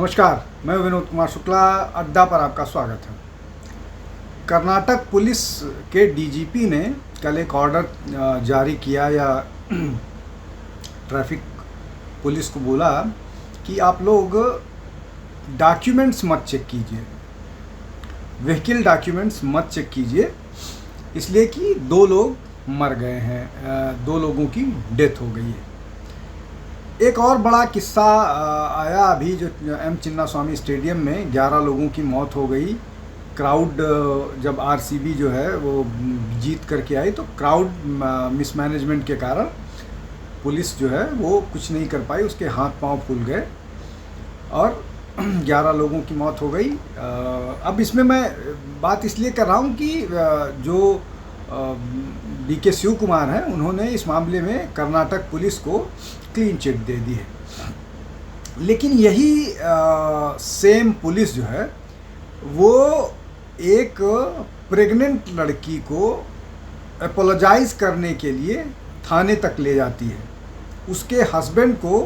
नमस्कार, मैं विनोद कुमार शुक्ला। अड्डा पर आपका स्वागत है। कर्नाटक पुलिस के डीजीपी ने कल एक ऑर्डर जारी किया या ट्रैफिक पुलिस को बोला कि आप लोग डॉक्यूमेंट्स मत चेक कीजिए, व्हीकल डॉक्यूमेंट्स मत चेक कीजिए, इसलिए कि 2 लोग मर गए हैं, 2 लोगों की डेथ हो गई है। एक और बड़ा किस्सा आया अभी, जो एम चिन्नास्वामी स्टेडियम में 11 लोगों की मौत हो गई। क्राउड जब आरसीबी जो है वो जीत करके आई तो क्राउड मिसमैनेजमेंट के कारण पुलिस जो है वो कुछ नहीं कर पाई, उसके हाथ पांव फूल गए और 11 लोगों की मौत हो गई। अब इसमें मैं बात इसलिए कर रहा हूँ कि जो डीके शिव कुमार हैं, उन्होंने इस मामले में कर्नाटक पुलिस को क्लीन चिट दे दी है। लेकिन यही सेम पुलिस जो है वो एक प्रेग्नेंट लड़की को अपोलोजाइज करने के लिए थाने तक ले जाती है। उसके हस्बैंड को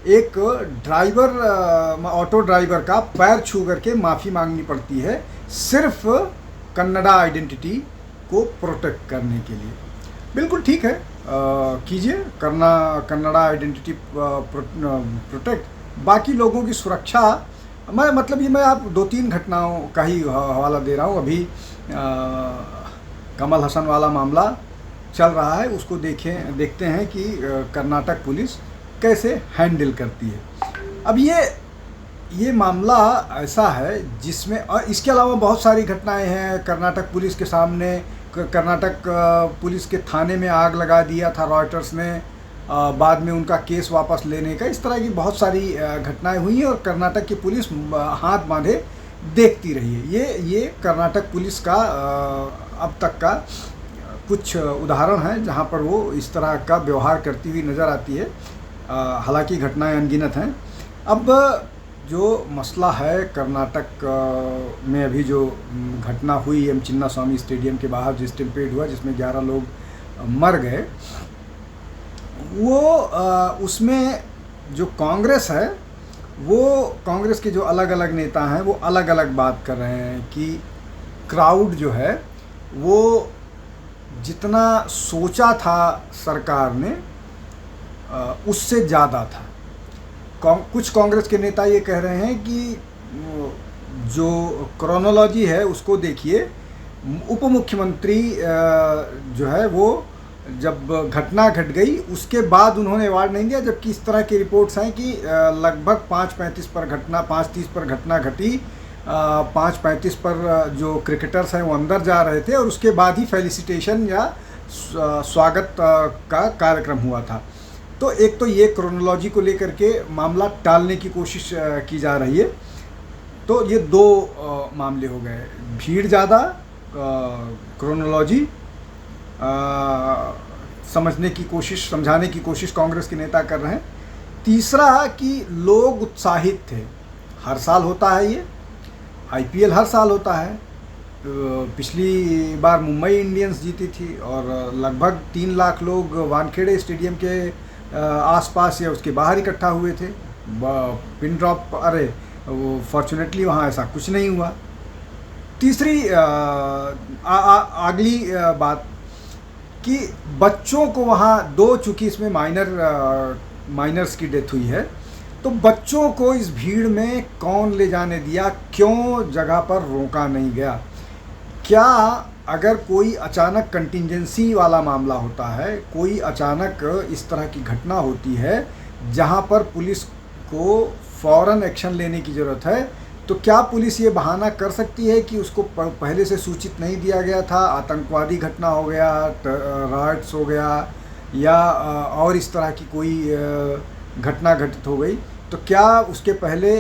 एक ड्राइवर, ऑटो ड्राइवर का पैर छू करके माफ़ी मांगनी पड़ती है, सिर्फ कन्नड़ा आइडेंटिटी को प्रोटेक्ट करने के लिए। बिल्कुल ठीक है, कीजिए, कन्नड़ा आइडेंटिटी प्रोटेक्ट, बाकी लोगों की सुरक्षा। मैं आप 2-3 घटनाओं का ही हवाला दे रहा हूँ। अभी कमल हसन वाला मामला चल रहा है, उसको देखते हैं कि कर्नाटक पुलिस कैसे हैंडल करती है। अब ये मामला ऐसा है जिसमें, और इसके अलावा बहुत सारी घटनाएं हैं। कर्नाटक पुलिस के सामने, कर्नाटक पुलिस के थाने में आग लगा दिया था रॉयटर्स ने, बाद में उनका केस वापस लेने का, इस तरह की बहुत सारी घटनाएं हुई हैं और कर्नाटक की पुलिस हाथ बांधे देखती रही है। ये कर्नाटक पुलिस का अब तक का कुछ उदाहरण है जहां पर वो इस तरह का व्यवहार करती हुई नज़र आती है। हालांकि घटनाएं अनगिनत हैं। अब जो मसला है कर्नाटक में, अभी जो घटना हुई एम चिन्नास्वामी स्टेडियम के बाहर, जो स्टैम्पेड हुआ जिसमें 11 लोग मर गए, वो उसमें जो कांग्रेस है, वो कांग्रेस के जो अलग अलग नेता हैं वो अलग अलग बात कर रहे हैं कि क्राउड जो है वो जितना सोचा था सरकार ने उससे ज़्यादा था। कुछ कांग्रेस के नेता ये कह रहे हैं कि जो क्रोनोलॉजी है उसको देखिए, उप मुख्यमंत्री जो है वो जब घटना घट गई उसके बाद उन्होंने अवार्ड नहीं दिया, जबकि इस तरह की रिपोर्ट्स हैं कि लगभग 5:35 पर घटना, 5:30 पर घटना घटी, 5:35 पर जो क्रिकेटर्स हैं वो अंदर जा रहे थे और उसके बाद ही फेलिसिटेशन या स्वागत का कार्यक्रम हुआ था। तो एक तो ये क्रोनोलॉजी को लेकर के मामला टालने की कोशिश की जा रही है। तो ये 2 मामले हो गए, भीड़ ज़्यादा, क्रोनोलॉजी समझने की कोशिश, समझाने की कोशिश कांग्रेस के नेता कर रहे हैं। तीसरा कि लोग उत्साहित थे। हर साल होता है ये, आईपीएल हर साल होता है। पिछली बार मुंबई इंडियंस जीती थी और लगभग 3 लाख लोग वानखेड़े स्टेडियम के आसपास या उसके बाहर इकट्ठा हुए थे। पिन ड्रॉप, अरे वो फॉर्चुनेटली वहाँ ऐसा कुछ नहीं हुआ। तीसरी अगली बात कि बच्चों को वहाँ चूँकि इसमें माइनर्स की डेथ हुई है, तो बच्चों को इस भीड़ में कौन ले जाने दिया, क्यों जगह पर रोका नहीं गया? क्या अगर कोई अचानक कंटिंजेंसी वाला मामला होता है, कोई अचानक इस तरह की घटना होती है जहां पर पुलिस को फ़ौरन एक्शन लेने की ज़रूरत है, तो क्या पुलिस ये बहाना कर सकती है कि उसको पहले से सूचित नहीं दिया गया था, आतंकवादी घटना हो गया, राइट्स हो गया या और इस तरह की कोई घटना घटित हो गई, तो क्या उसके पहले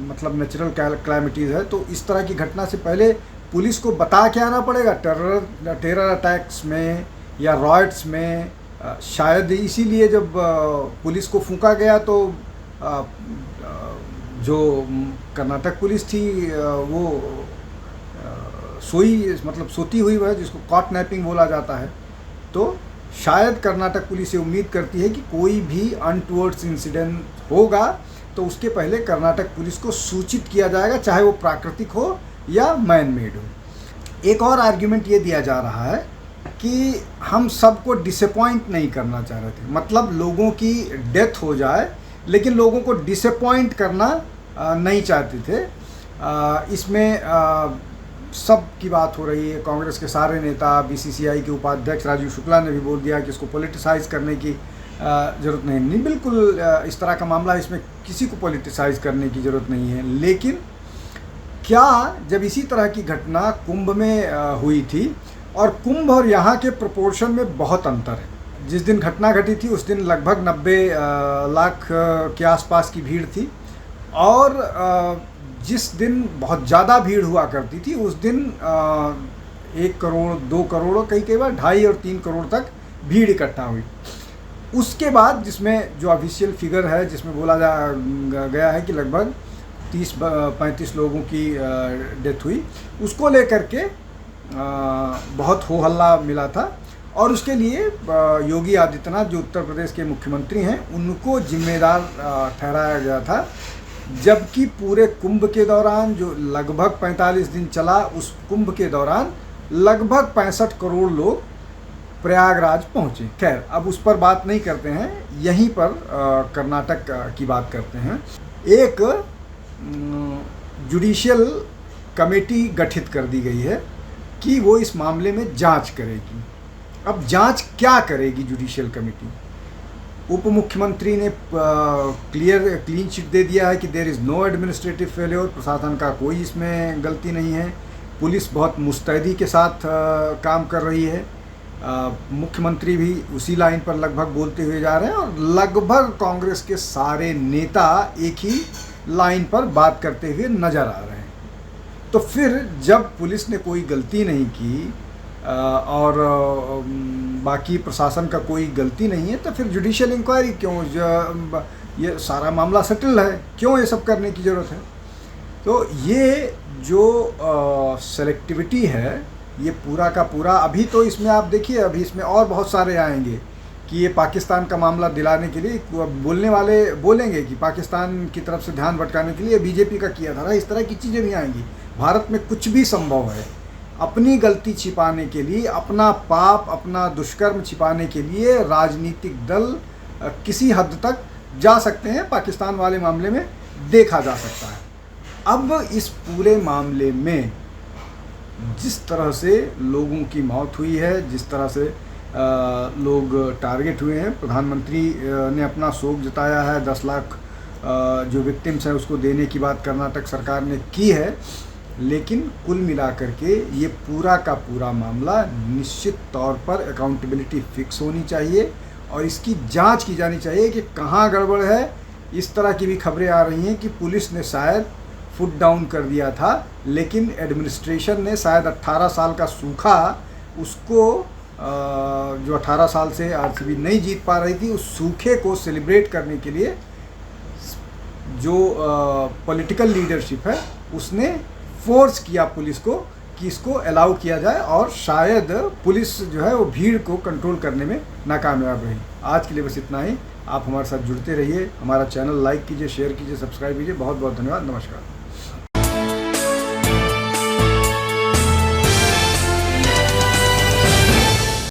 मतलब नेचुरल कैलामिटीज़ है तो इस तरह की घटना से पहले पुलिस को बता के आना पड़ेगा? टेरर अटैक्स में या रॉयट्स में शायद इसीलिए जब पुलिस को फूंका गया तो जो कर्नाटक पुलिस थी वो सोती हुई है, जिसको कॉट नैपिंग बोला जाता है। तो शायद कर्नाटक पुलिस ये उम्मीद करती है कि कोई भी अनटुवर्ड्स इंसिडेंट होगा तो उसके पहले कर्नाटक पुलिस को सूचित किया जाएगा, चाहे वो प्राकृतिक हो या मैन मेड हो। एक और आर्ग्यूमेंट ये दिया जा रहा है कि हम सबको डिसअपॉइंट नहीं करना चाह रहे थे, मतलब लोगों की डेथ हो जाए लेकिन लोगों को डिसअपॉइंट करना नहीं चाहते थे। इसमें सब की बात हो रही है। कांग्रेस के सारे नेता, बीसीसीआई के उपाध्यक्ष राजीव शुक्ला ने भी बोल दिया कि इसको पॉलिटिसाइज करने की ज़रूरत नहीं, बिल्कुल इस तरह का मामला, इसमें किसी को पॉलिटिसाइज करने की ज़रूरत नहीं है। लेकिन क्या जब इसी तरह की घटना कुंभ में हुई थी, और कुंभ और यहाँ के प्रोपोर्शन में बहुत अंतर है। जिस दिन घटना घटी थी उस दिन लगभग 90 लाख के आसपास की भीड़ थी, और जिस दिन बहुत ज़्यादा भीड़ हुआ करती थी उस दिन 1 करोड़ 2 करोड़, कई बार 2.5 और 3 करोड़ तक भीड़ इकट्ठा हुई। उसके बाद जिसमें जो ऑफिशियल फिगर है, जिसमें बोला गया है कि लगभग 30-35 लोगों की डेथ हुई, उसको लेकर के बहुत हो हल्ला मिला था, और उसके लिए योगी आदित्यनाथ जो उत्तर प्रदेश के मुख्यमंत्री हैं उनको जिम्मेदार ठहराया गया था। जबकि पूरे कुंभ के दौरान, जो लगभग 45 दिन चला, उस कुंभ के दौरान लगभग 65 करोड़ लोग प्रयागराज पहुँचे। खैर, अब उस पर बात नहीं करते हैं, यहीं पर कर्नाटक की बात करते हैं। एक जुडिशियल कमेटी गठित कर दी गई है कि वो इस मामले में जांच करेगी। अब जांच क्या करेगी जुडिशियल कमेटी? उप मुख्यमंत्री ने क्लीन चिट दे दिया है कि there is no administrative failure, प्रशासन का कोई इसमें गलती नहीं है, पुलिस बहुत मुस्तैदी के साथ काम कर रही है। मुख्यमंत्री भी उसी लाइन पर लगभग बोलते हुए जा रहे हैं, और लगभग कांग्रेस के सारे नेता एक ही लाइन पर बात करते हुए नज़र आ रहे हैं। तो फिर जब पुलिस ने कोई गलती नहीं की और बाकी प्रशासन का कोई गलती नहीं है, तो फिर जुडिशियल इंक्वायरी क्यों? ये सारा मामला सेटल है, क्यों ये सब करने की ज़रूरत है? तो ये जो सेलेक्टिविटी है, ये पूरा का पूरा, अभी तो इसमें आप देखिए, अभी इसमें और बहुत सारे आएंगे कि ये पाकिस्तान का मामला दिलाने के लिए बोलने वाले बोलेंगे कि पाकिस्तान की तरफ से ध्यान भटकाने के लिए बीजेपी का किया था। इस तरह की चीज़ें भी आएंगी। भारत में कुछ भी संभव है। अपनी गलती छिपाने के लिए, अपना पाप, अपना दुष्कर्म छिपाने के लिए राजनीतिक दल किसी हद तक जा सकते हैं। पाकिस्तान वाले मामले में देखा जा सकता है। अब इस पूरे मामले में जिस तरह से लोगों की मौत हुई है, जिस तरह से लोग टारगेट हुए हैं, प्रधानमंत्री ने अपना शोक जताया है। 10 लाख जो विक्टिम्स हैं उसको देने की बात कर्नाटक सरकार ने की है। लेकिन कुल मिलाकर के ये पूरा का पूरा मामला निश्चित तौर पर अकाउंटेबिलिटी फिक्स होनी चाहिए, और इसकी जांच की जानी चाहिए कि कहाँ गड़बड़ है। इस तरह की भी खबरें आ रही हैं कि पुलिस ने शायद फुट डाउन कर दिया था, लेकिन एडमिनिस्ट्रेशन ने शायद 18 साल का सूखा, उसको जो 18 साल से आरसीबी नहीं जीत पा रही थी, उस सूखे को सेलिब्रेट करने के लिए जो पॉलिटिकल लीडरशिप है उसने फोर्स किया पुलिस को कि इसको अलाउ किया जाए, और शायद पुलिस जो है वो भीड़ को कंट्रोल करने में नाकामयाब रही। आज के लिए बस इतना ही। आप हमारे साथ जुड़ते रहिए, हमारा चैनल लाइक कीजिए, शेयर कीजिए, सब्सक्राइब कीजिए। बहुत बहुत धन्यवाद। नमस्कार।